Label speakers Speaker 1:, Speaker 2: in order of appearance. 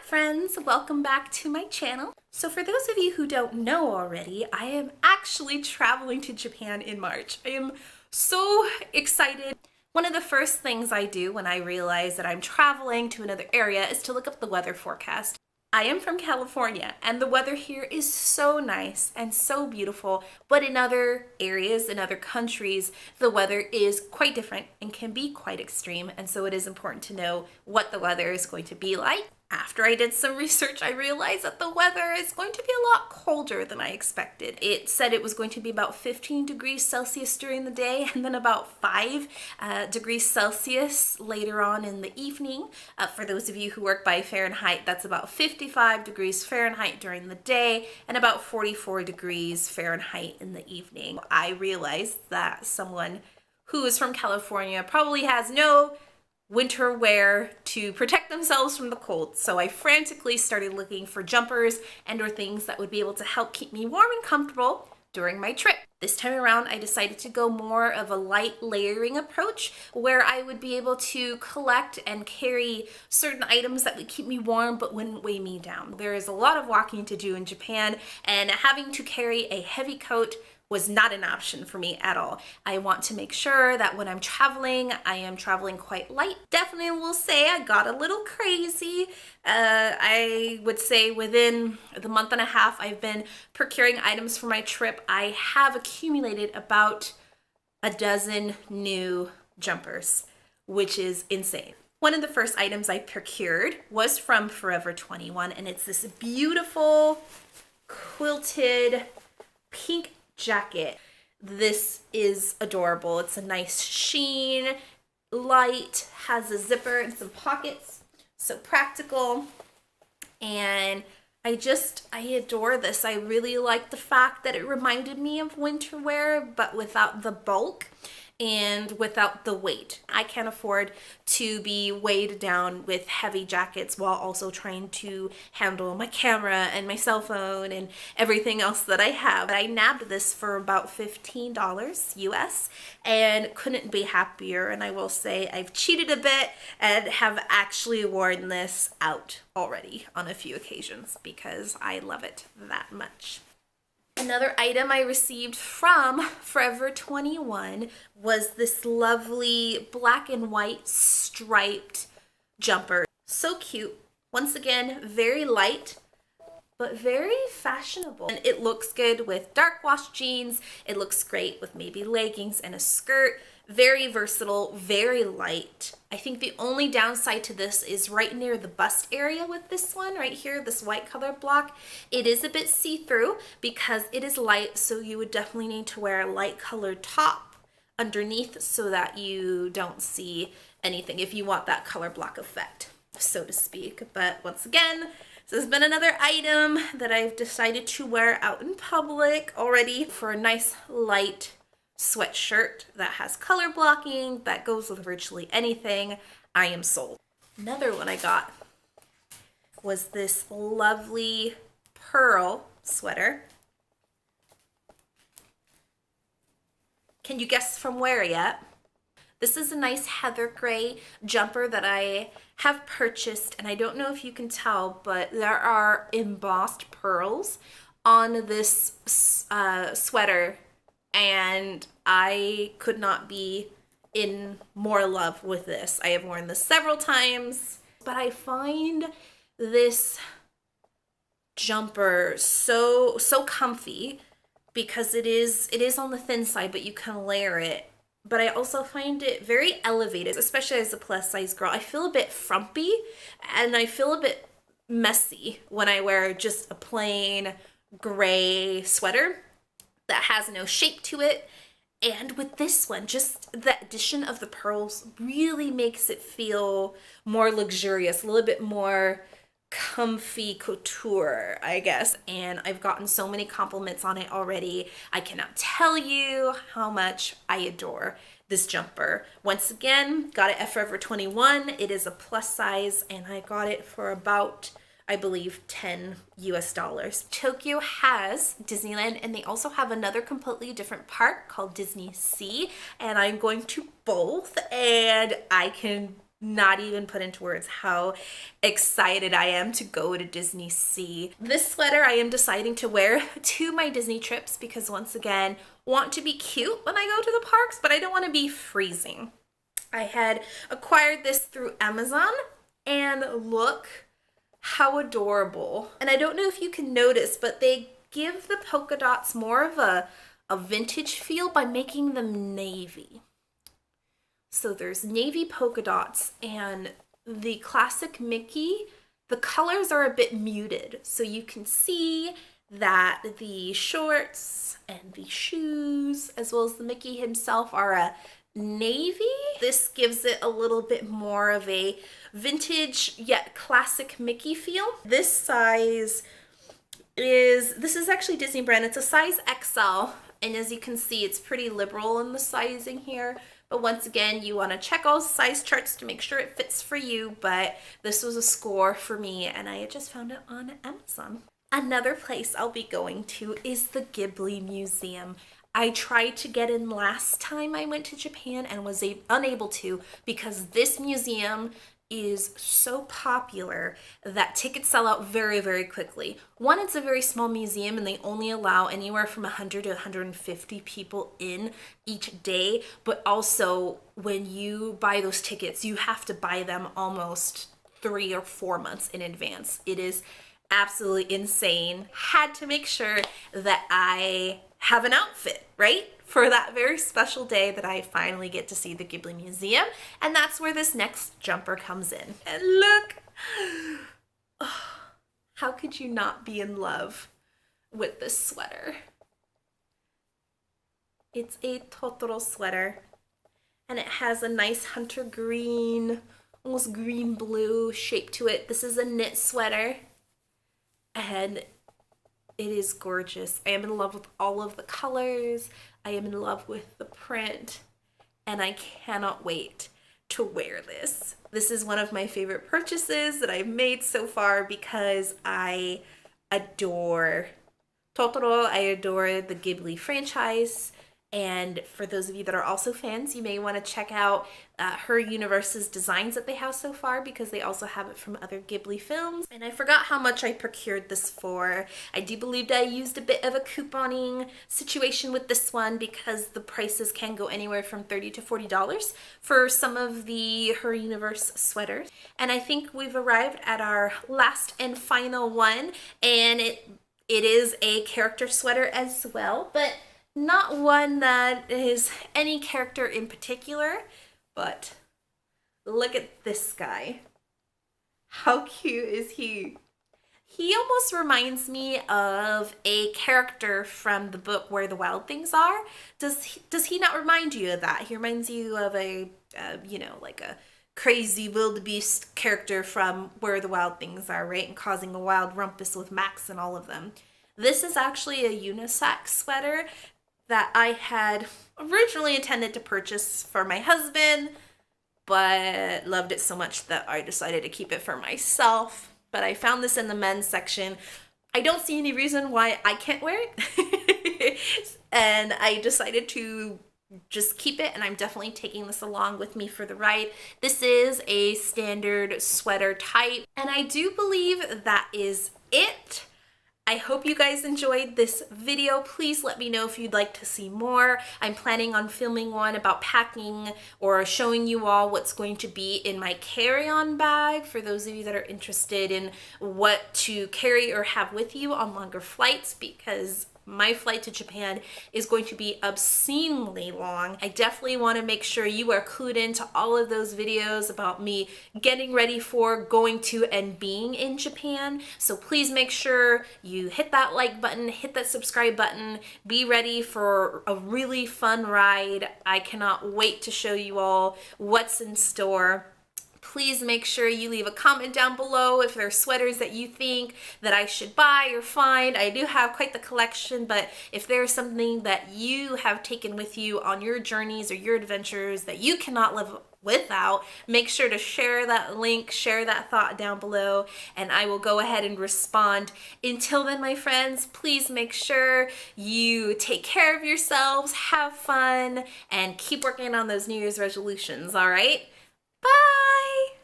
Speaker 1: friends, welcome back to my channel. So for those of you who don't know already, I am actually traveling to Japan in March. I am so excited. One of the first things I do when I realize that I'm traveling to another area is to look up the weather forecast. I am from California and the weather here is so nice and so beautiful, but in other areas, in other countries, the weather is quite different and can be quite extreme, and so it is important to know what the weather is going to be like. After I did some research, I realized that the weather is going to be a lot colder than I expected. It said it was going to be about 15 degrees Celsius during the day and then about 5 degrees Celsius later on in the evening. For those of you who work by Fahrenheit, that's about 55 degrees Fahrenheit during the day and about 44 degrees Fahrenheit in the evening. I realized that someone who is from California probably has no winter wear to protect themselves from the cold. So I frantically started looking for jumpers and or things that would be able to help keep me warm and comfortable during my trip. This time around, I decided to go more of a light layering approach where I would be able to collect and carry certain items that would keep me warm but wouldn't weigh me down. There is a lot of walking to do in Japan, and having to carry a heavy coat was not an option for me at all. I want to make sure that when I'm traveling, I am traveling quite light. Definitely will say I got a little crazy. I would say within the month and a half I've been procuring items for my trip, I have accumulated about a dozen new jumpers, which is insane. One of the first items I procured was from Forever 21, and it's this beautiful quilted pink jacket. This is adorable. It's a nice sheen, light, has a zipper and some pockets, so practical. And I adore this. I really like the fact that it reminded me of winter wear, but without the bulk and without the weight. I can't afford to be weighed down with heavy jackets while also trying to handle my camera and my cell phone and everything else that I have. I nabbed this for about $15 US and couldn't be happier. And I will say I've cheated a bit and have actually worn this out already on a few occasions because I love it that much. Another item I received from Forever 21 was this lovely black and white striped jumper. So cute. Once again, very light, but very fashionable. And it looks good with dark wash jeans. It looks great with maybe leggings and a skirt. Very versatile, very light. I think the only downside to this is right near the bust area with this one right here, this white color block. It is a bit see-through because it is light, so you would definitely need to wear a light colored top underneath so that you don't see anything if you want that color block effect, so to speak. But once again, this has been another item that I've decided to wear out in public already for a nice light sweatshirt that has color blocking, that goes with virtually anything. I am sold. Another one I got was this lovely pearl sweater. Can you guess from where yet? This is a nice heather gray jumper that I have purchased, and I don't know if you can tell, but there are embossed pearls on this sweater, and I could not be in more love with this. I have worn this several times, but I find this jumper so comfy because it is on the thin side, but you can layer it. But I also find it very elevated, especially as a plus size girl. I feel a bit frumpy and I feel a bit messy when I wear just a plain gray sweater that has no shape to it. And with this one, just the addition of the pearls really makes it feel more luxurious, a little bit more comfy couture, I guess. And I've gotten so many compliments on it already. I cannot tell you how much I adore this jumper. Once again, got it at Forever 21. It is a plus size, and I got it for about, I believe, $10 US. Tokyo has Disneyland, and they also have another completely different park called Disney Sea, and I'm going to both, and I can not even put into words how excited I am to go to Disney Sea. This sweater I am deciding to wear to my Disney trips because, once again, want to be cute when I go to the parks, but I don't want to be freezing. I had acquired this through Amazon, and look how adorable. And I don't know if you can notice, but they give the polka dots more of a vintage feel by making them navy. So there's navy polka dots, and the classic Mickey, the colors are a bit muted. So you can see that the shorts and the shoes, as well as the Mickey himself, are a navy. This gives it a little bit more of a vintage yet classic Mickey feel. This is actually Disney brand. It's a size XL, and as you can see, it's pretty liberal in the sizing here. But once again, you want to check all size charts to make sure it fits for you. But this was a score for me, and I had just found it on Amazon. Another place I'll be going to is the Ghibli Museum. I tried to get in last time I went to Japan and was unable to because this museum is so popular that tickets sell out very, very quickly. One, it's a very small museum and they only allow anywhere from 100 to 150 people in each day, but also when you buy those tickets, you have to buy them almost 3 or 4 months in advance. It is absolutely insane. Had to make sure that I have an outfit, right? For that very special day that I finally get to see the Ghibli Museum. And that's where this next jumper comes in. And look, oh, how could you not be in love with this sweater? It's a Totoro sweater, and it has a nice hunter green, almost green blue shape to it. This is a knit sweater, and it is gorgeous. I am in love with all of the colors. I am in love with the print, and I cannot wait to wear this. This is one of my favorite purchases that I've made so far because I adore Totoro. I adore the Ghibli franchise. And for those of you that are also fans, you may want to check out Her Universe's designs that they have so far, because they also have it from other Ghibli films. And I forgot how much I procured this for. I do believe that I used a bit of a couponing situation with this one because the prices can go anywhere from $30 to $40 for some of the Her Universe sweaters. And I think we've arrived at our last and final one, and it is a character sweater as well, but not one that is any character in particular, but look at this guy. How cute is he? He almost reminds me of a character from the book Where the Wild Things Are. Does he not remind you of that? He reminds you of a, like a crazy wildebeest character from Where the Wild Things Are, right? And causing a wild rumpus with Max and all of them. This is actually a unisex sweater that I had originally intended to purchase for my husband, but loved it so much that I decided to keep it for myself. But I found this in the men's section. I don't see any reason why I can't wear it. And I decided to just keep it, and I'm definitely taking this along with me for the ride. This is a standard sweater type, and I do believe that is it. I hope you guys enjoyed this video. Please let me know if you'd like to see more. I'm planning on filming one about packing or showing you all what's going to be in my carry-on bag for those of you that are interested in what to carry or have with you on longer flights, because my flight to Japan is going to be obscenely long. I definitely want to make sure you are clued into all of those videos about me getting ready for going to and being in Japan. So please make sure you hit that like button, hit that subscribe button, be ready for a really fun ride. I cannot wait to show you all what's in store. Please make sure you leave a comment down below if there are sweaters that you think that I should buy or find. I do have quite the collection, but if there's something that you have taken with you on your journeys or your adventures that you cannot live without, make sure to share that link, share that thought down below, and I will go ahead and respond. Until then, my friends, please make sure you take care of yourselves, have fun, and keep working on those New Year's resolutions, all right? Bye!